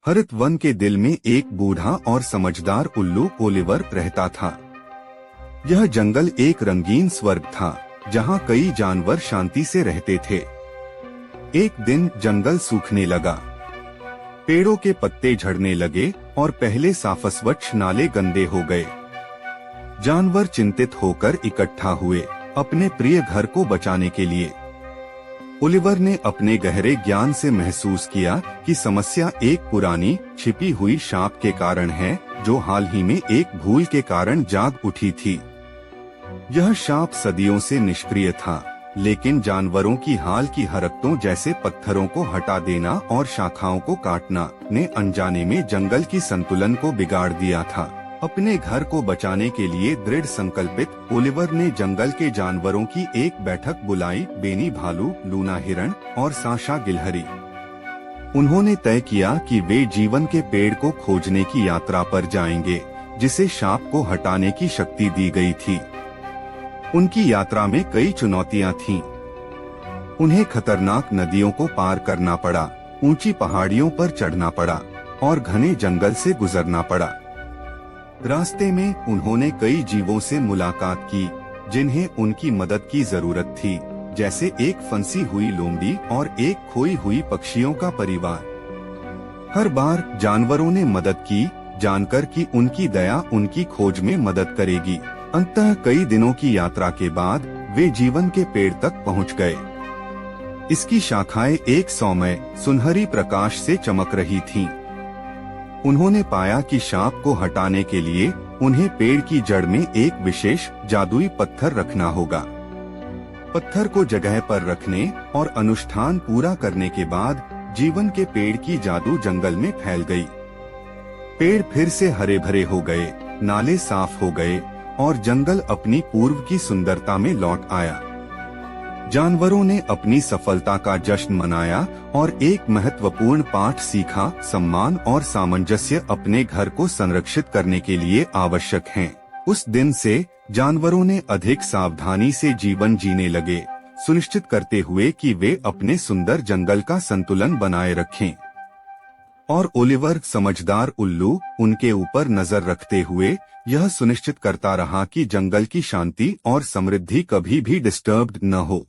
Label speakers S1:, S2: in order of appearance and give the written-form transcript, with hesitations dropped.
S1: हरित वन के दिल में एक बूढ़ा और समझदार उल्लू ओलिवर रहता था। यह जंगल एक रंगीन स्वर्ग था, जहाँ कई जानवर शांति से रहते थे। एक दिन जंगल सूखने लगा, पेड़ों के पत्ते झड़ने लगे और पहले साफस्वच्छ नाले गंदे हो गए। जानवर चिंतित होकर इकट्ठा हुए अपने प्रिय घर को बचाने के लिए। ओलिवर ने अपने गहरे ज्ञान से महसूस किया कि समस्या एक पुरानी छिपी हुई शाप के कारण है, जो हाल ही में एक भूल के कारण जाग उठी थी। यह शाप सदियों से निष्क्रिय था, लेकिन जानवरों की हाल की हरकतों जैसे पत्थरों को हटा देना और शाखाओं को काटना ने अनजाने में जंगल की संतुलन को बिगाड़ दिया था। अपने घर को बचाने के लिए दृढ़ संकल्पित ओलिवर ने जंगल के जानवरों की एक बैठक बुलाई। बेनी भालू, लूना हिरण और साशा गिलहरी। उन्होंने तय किया कि वे जीवन के पेड़ को खोजने की यात्रा पर जाएंगे, जिसे शाप को हटाने की शक्ति दी गई थी। उनकी यात्रा में कई चुनौतियां थीं। उन्हें खतरनाक नदियों को पार करना पड़ा, ऊंची पहाड़ियों पर चढ़ना पड़ा और घने जंगल से गुजरना पड़ा। रास्ते में उन्होंने कई जीवों से मुलाकात की, जिन्हें उनकी मदद की जरूरत थी, जैसे एक फंसी हुई लोमड़ी और एक खोई हुई पक्षियों का परिवार। हर बार जानवरों ने मदद की, जानकर कि उनकी दया उनकी खोज में मदद करेगी। अंततः कई दिनों की यात्रा के बाद वे जीवन के पेड़ तक पहुंच गए। इसकी शाखाएं एक सौम्य सुनहरी प्रकाश से चमक रही थीं। उन्होंने पाया कि शाप को हटाने के लिए उन्हें पेड़ की जड़ में एक विशेष जादुई पत्थर रखना होगा। पत्थर को जगह पर रखने और अनुष्ठान पूरा करने के बाद जीवन के पेड़ की जादू जंगल में फैल गई। पेड़ फिर से हरे भरे हो गए, नाले साफ हो गए और जंगल अपनी पूर्व की सुंदरता में लौट आया। जानवरों ने अपनी सफलता का जश्न मनाया और एक महत्वपूर्ण पाठ सीखा। सम्मान और सामंजस्य अपने घर को संरक्षित करने के लिए आवश्यक हैं। उस दिन से जानवरों ने अधिक सावधानी से जीवन जीने लगे, सुनिश्चित करते हुए कि वे अपने सुंदर जंगल का संतुलन बनाए रखें। और ओलिवर समझदार उल्लू उनके ऊपर नजर रखते हुए यह सुनिश्चित करता रहा कि जंगल की शांति और समृद्धि कभी भी डिस्टर्ब्ड न हो।